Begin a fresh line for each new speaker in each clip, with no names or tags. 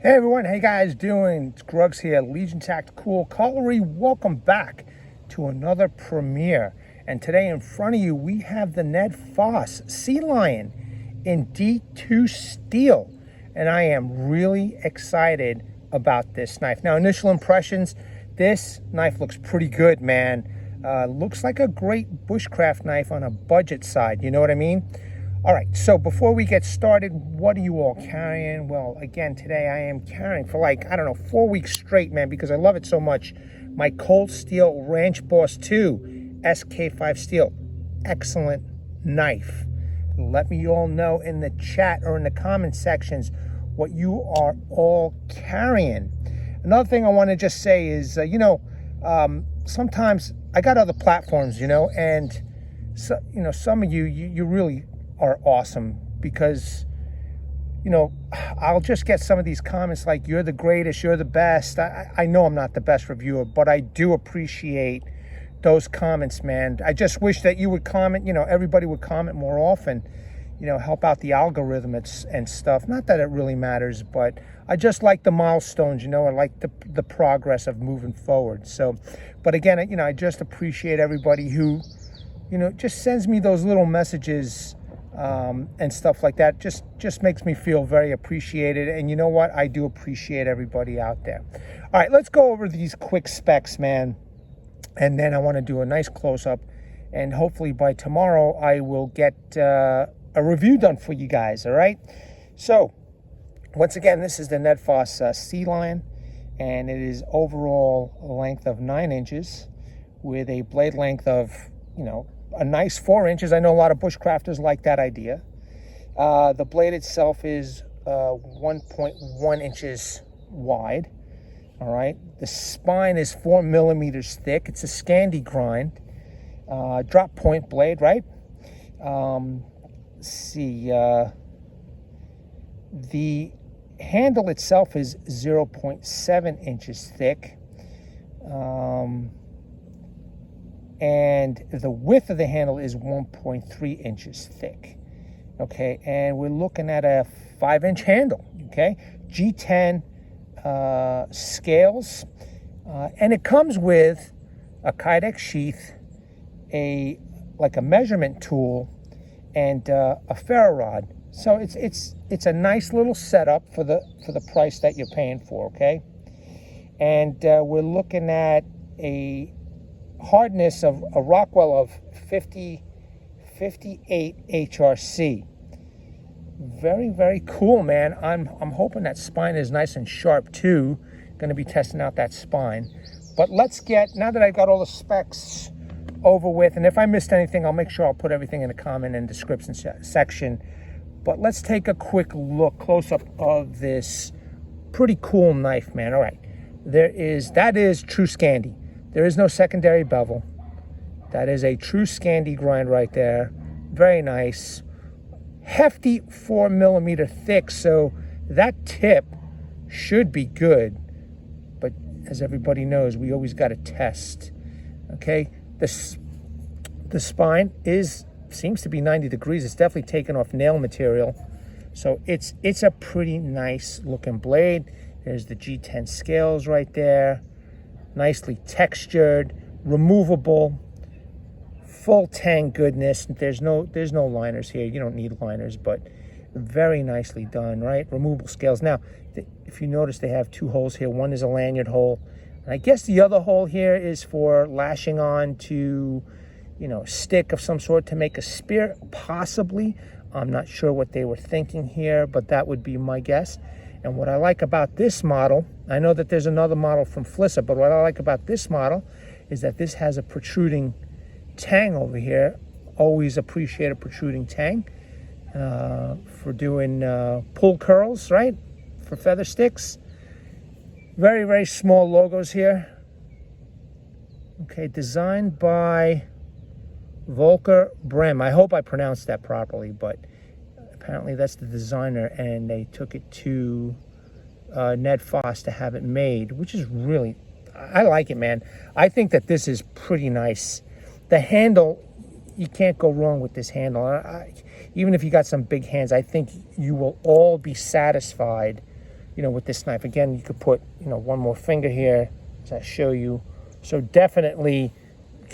Hey everyone, how you guys doing? It's Grugs here, Legion Tactical Cutlery. Welcome back to another premiere. And today in front of you, we have the Nedfoss SeaLion in D2 steel. And I am really excited about this knife. Now, initial impressions, this knife looks pretty good, man. Looks like a great bushcraft knife on a budget side, you know what I mean? All right, so before we get started, what are you all carrying? Well, again, today I am carrying for like, I don't know, 4 weeks straight, man, because I love it so much. My Cold Steel Ranch Boss 2 SK5 steel. Excellent knife. Let me all know in the chat or in the comment sections what you are all carrying. Another thing I want to just say is, sometimes I got other platforms, and so, some of you really are awesome because, I'll just get some of these comments like, you're the greatest, you're the best. I know I'm not the best reviewer, but I do appreciate those comments, man. I just wish that you would comment, everybody would comment more often, help out the algorithm and stuff. Not that it really matters, but I just like the milestones, I like the progress of moving forward. So, but again, I just appreciate everybody who, just sends me those little messages and stuff like that. Just makes me feel very appreciated. And you know what? I do appreciate everybody out there. All right, let's go over these quick specs, man. And then I want to do a nice close-up. And hopefully by tomorrow, I will get a review done for you guys, all right? So, once again, this is the Nedfoss SeaLion. And it is overall length of 9 inches with a blade length of, a nice 4 inches. I know a lot of bushcrafters like that idea. The blade itself is 1.1 inches wide. All right. The spine is 4 millimeters thick. It's a scandi grind. Drop point blade, right? Let's see. The handle itself is 0.7 inches thick. And the width of the handle is 1.3 inches thick. Okay, and we're looking at a 5-inch handle. Okay, G10 scales, and it comes with a Kydex sheath, a measurement tool, and a ferro rod. So it's a nice little setup for the price that you're paying for. Okay, and we're looking at a hardness of a Rockwell of 58 HRC. Very, very cool, man. I'm hoping that spine is nice and sharp too. Going to be testing out that spine. But let's get, now that I've got all the specs over with, and if I missed anything, I'll make sure I'll put everything in the comment and description section. But let's take a quick look, close up of this pretty cool knife, man. All right, that is true scandi. There is no secondary bevel. That is a true scandi grind right there. Very nice. Hefty 4 millimeter thick, so that tip should be good. But as everybody knows, we always got to test. Okay, the spine seems to be 90 degrees. It's definitely taken off nail material. So it's a pretty nice looking blade. There's the G10 scales right there. Nicely textured, removable, full tang goodness. There's no liners here. You don't need liners, but very nicely done, right? Removable scales. Now, if you notice, they have 2 holes here. One is a lanyard hole, and I guess the other hole here is for lashing on to, stick of some sort to make a spear, possibly. I'm not sure what they were thinking here, but that would be my guess. And what I like about this model, I know that there's another model from Flissa, but what I like about this model is that this has a protruding tang over here. Always appreciate a protruding tang for doing pull curls, right? For feather sticks. Very, very small logos here. Okay, designed by Volker Breme. I hope I pronounced that properly, but apparently that's the designer, and they took it to Nedfoss to have it made, which is really, I like it, man. I think that this is pretty nice. The handle, you can't go wrong with this handle. Even if you got some big hands, I think you will all be satisfied, you know, with this knife. Again, you could put, you know, one more finger here as I show you. So definitely,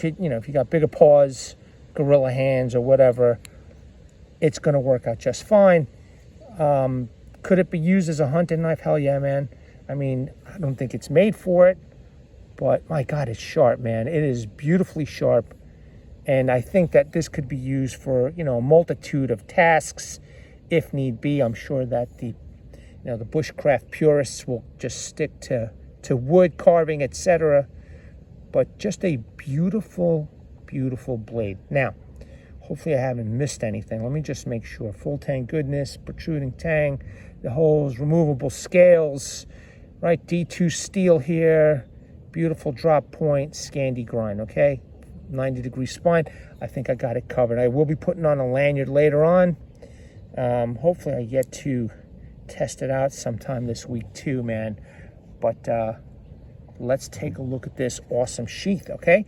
you know, if you got bigger paws, gorilla hands or whatever, it's going to work out just fine. Could it be used as a hunting knife? Hell yeah, man. I mean, I don't think it's made for it, but my God, it's sharp, man. It is beautifully sharp. And I think that this could be used for, you know, a multitude of tasks if need be. I'm sure that the, you know, the bushcraft purists will just stick to wood carving, etc. But just a beautiful, beautiful blade. Now, hopefully I haven't missed anything. Let me just make sure. Full tang goodness, protruding tang, the holes, removable scales, right? D2 steel here, beautiful drop point, scandi grind, okay? 90-degree spine. I think I got it covered. I will be putting on a lanyard later on. Hopefully I get to test it out sometime this week too, man. But let's take a look at this awesome sheath, okay?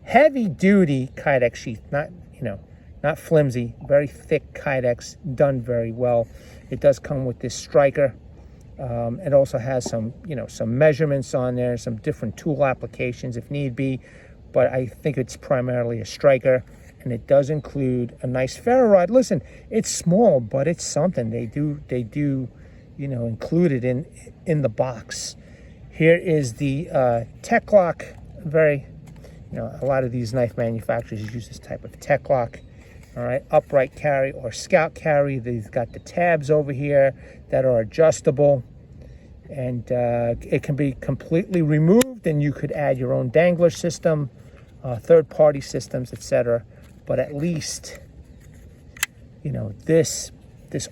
Heavy duty Kydex sheath, not, you know, not flimsy, very thick Kydex, done very well. It does come with this striker. It also has some, you know, some measurements on there, some different tool applications if need be, but I think it's primarily a striker, and it does include a nice ferro rod. Listen, it's small, but it's something. They do, you know, include it in the box. Here is the tech lock. Very, you know, a lot of these knife manufacturers use this type of tech lock. All right, upright carry or scout carry. They've got the tabs over here that are adjustable, and it can be completely removed, and you could add your own dangler system, third-party systems, etc. But at least, you know, this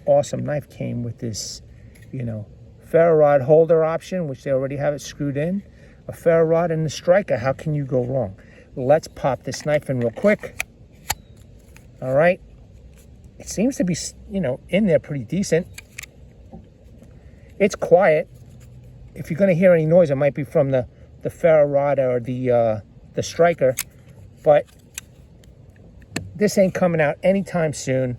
awesome knife came with this, you know, ferro rod holder option, which they already have it screwed in, a ferro rod and the striker. How can you go wrong? Let's pop this knife in real quick. All right, it seems to be, you know, in there pretty decent. It's quiet. If you're going to hear any noise, it might be from the ferro rod or the striker, but this ain't coming out anytime soon.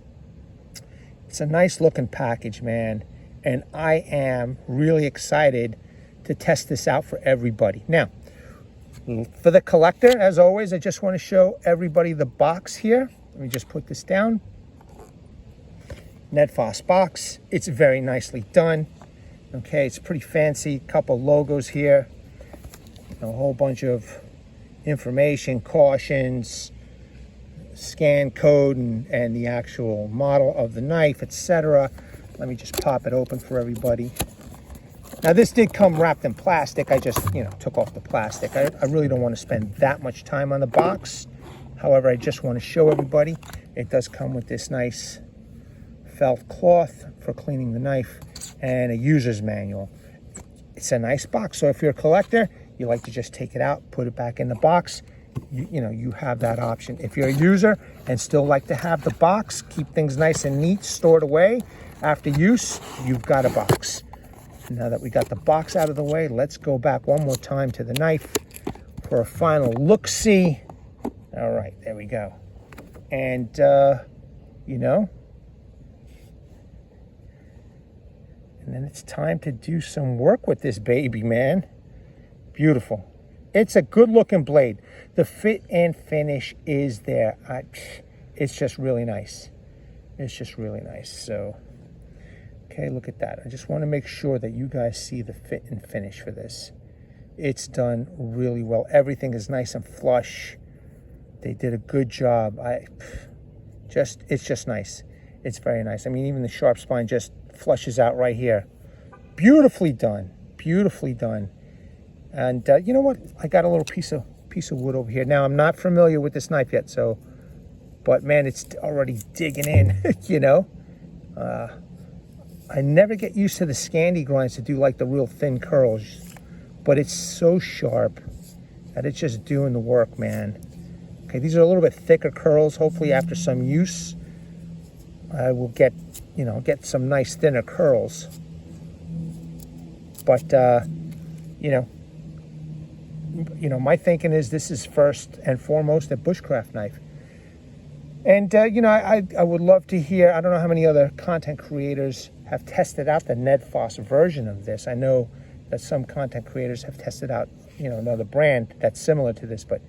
It's a nice looking package, man, and I am really excited to test this out for everybody. Now, for the collector, as always, I just want to show everybody the box here. Let me just put this down. Nedfoss box. It's very nicely done. Okay, it's pretty fancy. Couple logos here. A whole bunch of information, cautions, scan code, and the actual model of the knife, etc. Let me just pop it open for everybody. Now, this did come wrapped in plastic. I just, you know, took off the plastic. I really don't want to spend that much time on the box. However, I just want to show everybody, it does come with this nice felt cloth for cleaning the knife and a user's manual. It's a nice box. So if you're a collector, you like to just take it out, put it back in the box, you know, you have that option. If you're a user and still like to have the box, keep things nice and neat, stored away after use, you've got a box. Now that we got the box out of the way, let's go back one more time to the knife for a final look-see. All right, there we go. And, you know, and then it's time to do some work with this baby, man. Beautiful. It's a good-looking blade. The fit and finish is there. It's just really nice. It's just really nice. So, okay, look at that. I just want to make sure that you guys see the fit and finish for this. It's done really well. Everything is nice and flush. They did a good job. It's just nice. It's very nice. I mean, even the sharp spine just flushes out right here. Beautifully done. Beautifully done. And you know what? I got a little piece of wood over here. Now, I'm not familiar with this knife yet, so, but man, it's already digging in. You know, I never get used to the scandi grinds to do like the real thin curls, but it's so sharp that it's just doing the work, man. Okay, these are a little bit thicker curls. Hopefully after some use, I will get, you know, get some nice thinner curls. But, you know, my thinking is this is first and foremost a bushcraft knife. And, you know, I would love to hear, I don't know how many other content creators have tested out the Nedfoss version of this. I know that some content creators have tested out, you know, another brand that's similar to this. But,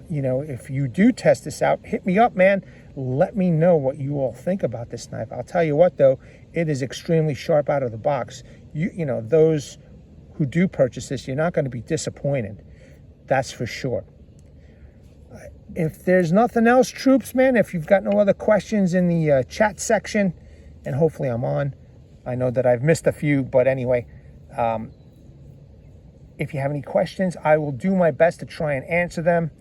you know, if you do test this out, hit me up, man. Let me know what you all think about this knife. I'll tell you what, though, it is extremely sharp out of the box. You know, those who do purchase this, you're not going to be disappointed. That's for sure. If there's nothing else, troops, man, if you've got no other questions in the chat section, and hopefully I'm on. I know that I've missed a few, but anyway, if you have any questions, I will do my best to try and answer them.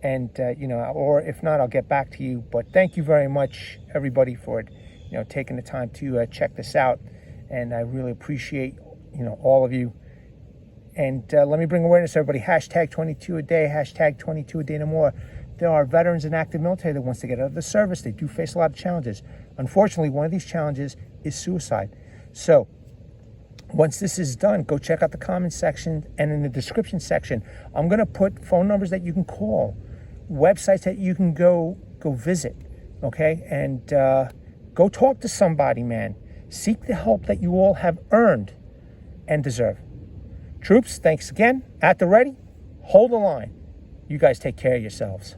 And, you know, or if not, I'll get back to you. But thank you very much, everybody, for, you know, taking the time to check this out. And I really appreciate, you know, all of you. And let me bring awareness, everybody. Hashtag 22 a day, hashtag 22 a day no more. There are veterans and active military that wants to get out of the service. They do face a lot of challenges. Unfortunately, one of these challenges is suicide. So once this is done, go check out the comment section, and in the description section, I'm going to put phone numbers that you can call, websites that you can go visit, okay? And go talk to somebody, man. Seek the help that you all have earned and deserve. Troops, thanks again. At the ready, hold the line. You guys take care of yourselves.